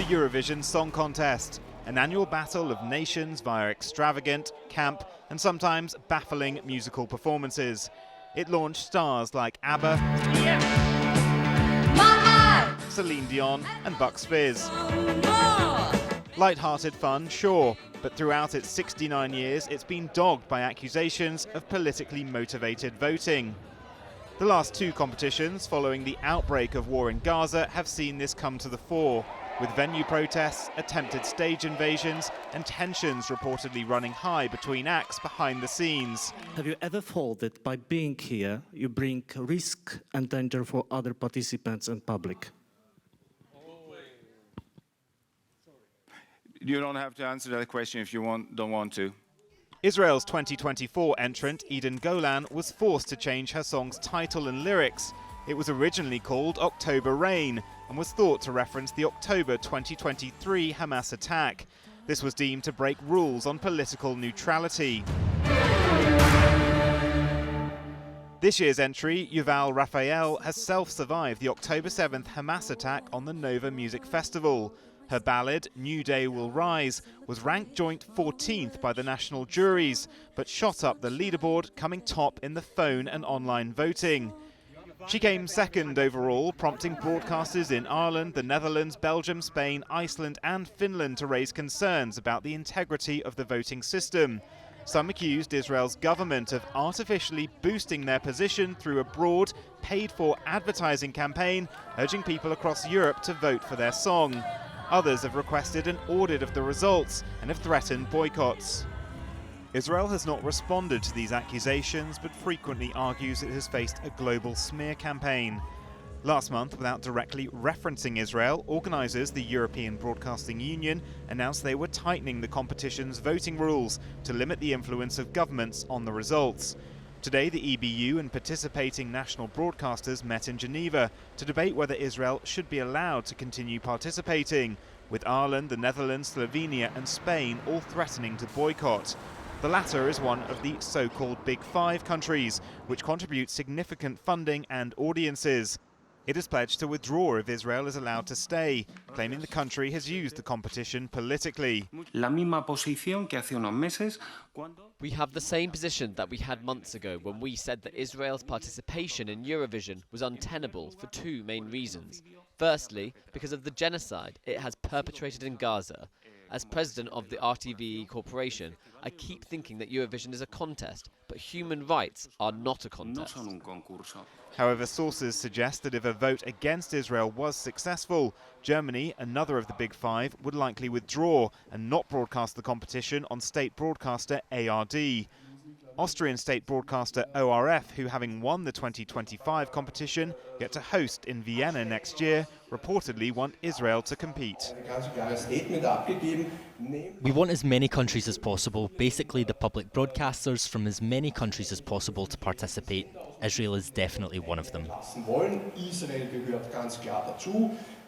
Eurovision Song Contest, an annual battle of nations via extravagant, camp and sometimes baffling musical performances. It launched stars like ABBA, Celine Dion and Bucks Fizz. Light-hearted fun, sure, but throughout its 69 years it's been dogged by accusations of politically motivated voting. The last two competitions following the outbreak of war in Gaza have seen this come to the fore, with venue protests, attempted stage invasions and tensions reportedly running high between acts behind the scenes. Have you ever thought that by being here you bring risk and danger for other participants and public? You don't have to answer that question if you don't want to. Israel's 2024 entrant, Eden Golan, was forced to change her song's title and lyrics. It was originally called October Rain and was thought to reference the October 2023 Hamas attack. This was deemed to break rules on political neutrality. This year's entry, Yuval Raphael, has self-survived the October 7th Hamas attack on the Nova Music Festival. Her ballad, New Day Will Rise, was ranked joint 14th by the national juries, but shot up the leaderboard, coming top in the phone and online voting. She came second overall, prompting broadcasters in Ireland, the Netherlands, Belgium, Spain, Iceland and Finland to raise concerns about the integrity of the voting system. Some accused Israel's government of artificially boosting their position through a broad, paid-for advertising campaign, urging people across Europe to vote for their song. Others have requested an audit of the results and have threatened boycotts. Israel has not responded to these accusations, but frequently argues it has faced a global smear campaign. Last month, without directly referencing Israel, organisers, the European Broadcasting Union, announced they were tightening the competition's voting rules to limit the influence of governments on the results. Today, the EBU and participating national broadcasters met in Geneva to debate whether Israel should be allowed to continue participating, with Ireland, the Netherlands, Slovenia and Spain all threatening to boycott. The latter is one of the so-called Big Five countries, which contribute significant funding and audiences. It has pledged to withdraw if Israel is allowed to stay, claiming the country has used the competition politically. We have the same position that we had months ago when we said that Israel's participation in Eurovision was untenable for two main reasons. Firstly, because of the genocide it has perpetrated in Gaza. As president of the RTVE Corporation, I keep thinking that Eurovision is a contest, but human rights are not a contest. However, sources suggest that if a vote against Israel was successful, Germany, another of the Big Five, would likely withdraw and not broadcast the competition on state broadcaster ARD. Austrian state broadcaster ORF, who having won the 2025 competition, get to host in Vienna next year, reportedly want Israel to compete. We want as many countries as possible, basically the public broadcasters from as many countries as possible to participate. Israel is definitely one of them.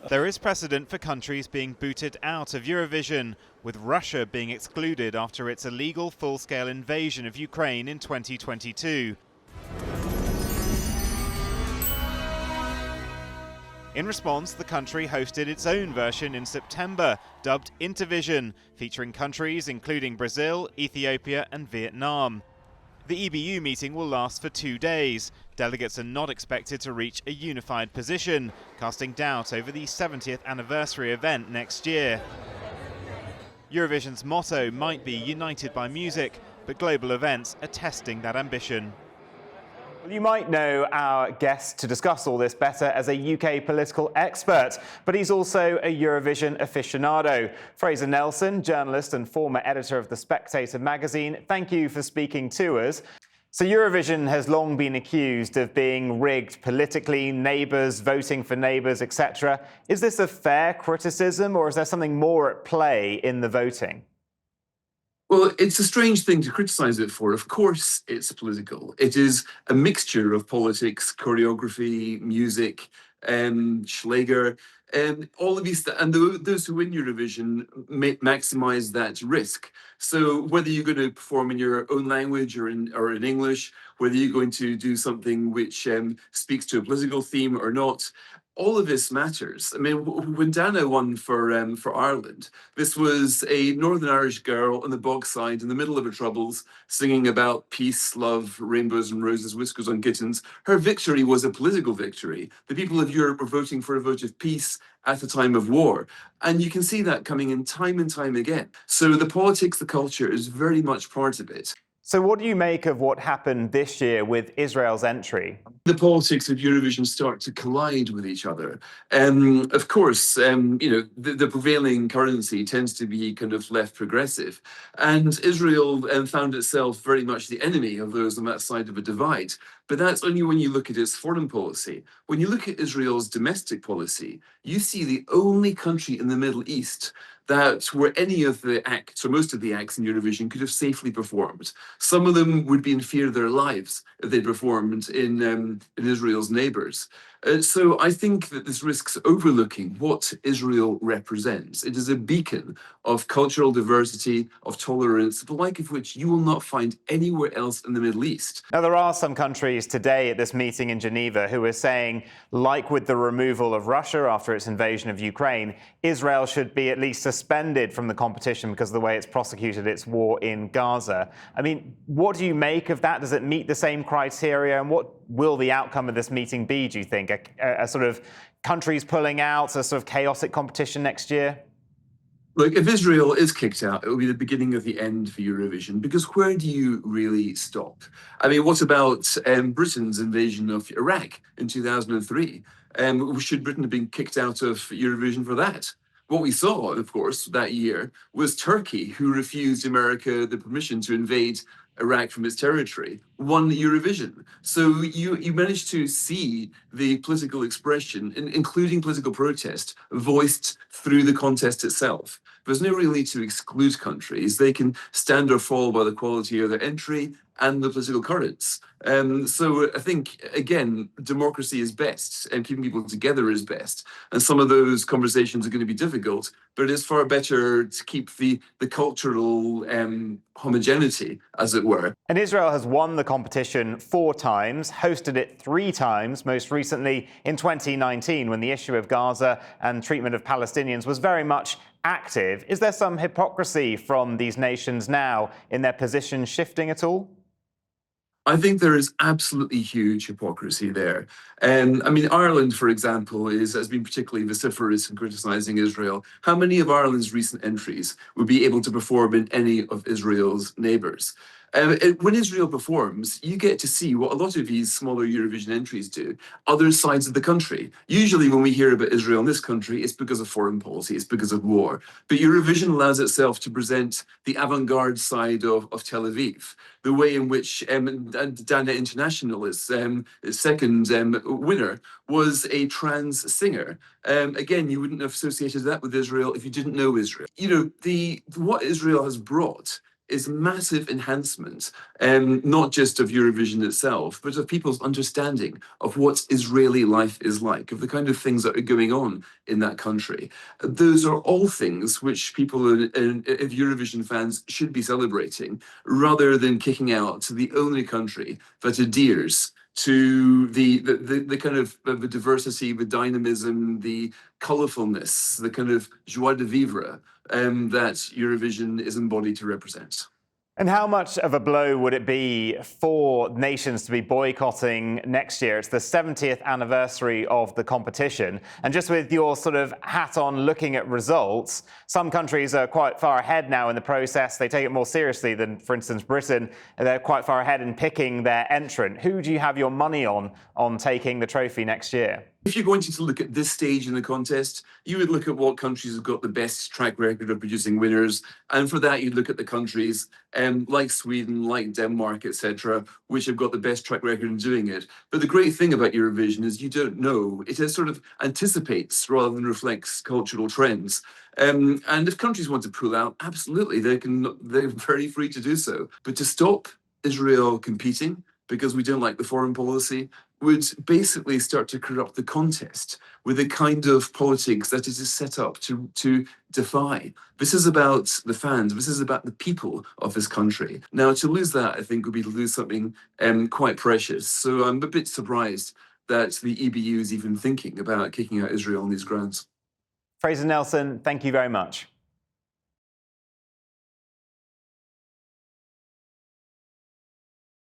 There is precedent for countries being booted out of Eurovision, with Russia being excluded after its illegal full-scale invasion of Ukraine in 2022. In response, the country hosted its own version in September, dubbed Intervision, featuring countries including Brazil, Ethiopia and Vietnam. The EBU meeting will last for 2 days. Delegates are not expected to reach a unified position, casting doubt over the 70th anniversary event next year. Eurovision's motto might be United by Music, but global events are testing that ambition. Well, you might know our guest to discuss all this better as a UK political expert, but he's also a Eurovision aficionado. Fraser Nelson, journalist and former editor of The Spectator magazine, thank you for speaking to us. So Eurovision has long been accused of being rigged politically, neighbours voting for neighbours, etc. Is this a fair criticism, or is there something more at play in the voting? Well, it's a strange thing to criticise it for. Of course it's political. It is a mixture of politics, choreography, music, Schlager, all of these, and those who win Eurovision maximise that risk. So whether you're going to perform in your own language or in English, whether you're going to do something which speaks to a political theme or not. All of this matters. I mean, when Dana won for Ireland, this was a Northern Irish girl on the bogside in the middle of her troubles, singing about peace, love, rainbows and roses, whiskers on kittens. Her victory was a political victory. The people of Europe were voting for a vote of peace at a time of war. And you can see that coming in time and time again. So the politics, the culture is very much part of it. So what do you make of what happened this year with Israel's entry? The politics of Eurovision start to collide with each other. Of course, the prevailing currency tends to be kind of left progressive. And Israel found itself very much the enemy of those on that side of a divide. But that's only when you look at its foreign policy. When you look at Israel's domestic policy, you see the only country in the Middle East that where any of the acts, or most of the acts in Eurovision, could have safely performed. Some of them would be in fear of their lives if they performed in Israel's neighbours. So I think that this risks overlooking what Israel represents. It is a beacon of cultural diversity, of tolerance, the like of which you will not find anywhere else in the Middle East. Now, there are some countries today at this meeting in Geneva who are saying, like with the removal of Russia after its invasion of Ukraine, Israel should be at least suspended from the competition because of the way it's prosecuted its war in Gaza. I mean, what do you make of that? Does it meet the same criteria? And what will the outcome of this meeting be, do you think? A sort of countries pulling out, a sort of chaotic competition next year? Look, if Israel is kicked out, it will be the beginning of the end for Eurovision, because where do you really stop? I mean, what about Britain's invasion of Iraq in 2003? Should Britain have been kicked out of Eurovision for that? What we saw, of course, that year was Turkey, who refused America the permission to invade Iraq from its territory, won Eurovision. So you managed to see the political expression, including political protest, voiced through the contest itself. There's no real need to exclude countries. They can stand or fall by the quality of their entry and the political currents. So I think, again, democracy is best and keeping people together is best. And some of those conversations are going to be difficult, but it's far better to keep the cultural homogeneity, as it were. And Israel has won the competition 4 times, hosted it 3 times, most recently in 2019, when the issue of Gaza and treatment of Palestinians was very much active. Is there some hypocrisy from these nations now in their position shifting at all? I think there is absolutely huge hypocrisy there. I mean, Ireland, for example, has been particularly vociferous in criticising Israel. How many of Ireland's recent entries would be able to perform in any of Israel's neighbours? When Israel performs, you get to see what a lot of these smaller Eurovision entries do, other sides of the country. Usually when we hear about Israel in this country, it's because of foreign policy, it's because of war. But Eurovision allows itself to present the avant-garde side of Tel Aviv, the way in which Dana International's second winner was a trans singer. Again, you wouldn't have associated that with Israel if you didn't know Israel. You know, what Israel has brought is massive enhancement, not just of Eurovision itself, but of people's understanding of what Israeli life is like, of the kind of things that are going on in that country. Those are all things which people, if Eurovision fans, should be celebrating, rather than kicking out to the only country that adheres to the kind of the diversity, the dynamism, the colourfulness, the kind of joie de vivre that Eurovision is embodied to represent. And how much of a blow would it be for nations to be boycotting next year? It's the 70th anniversary of the competition. And just with your sort of hat on looking at results, some countries are quite far ahead now in the process. They take it more seriously than, for instance, Britain. They're quite far ahead in picking their entrant. Who do you have your money on taking the trophy next year? If you're going to look at this stage in the contest, you would look at what countries have got the best track record of producing winners. And for that, you'd look at the countries like Sweden, like Denmark, etc., which have got the best track record in doing it. But the great thing about Eurovision is you don't know. It sort of anticipates rather than reflects cultural trends. And if countries want to pull out, absolutely, they're very free to do so. But to stop Israel competing, because we don't like the foreign policy, would basically start to corrupt the contest with a kind of politics that it is set up to defy. This is about the fans. This is about the people of this country. Now, to lose that, I think, would be to lose something quite precious. So I'm a bit surprised that the EBU is even thinking about kicking out Israel on these grounds. Fraser Nelson, thank you very much.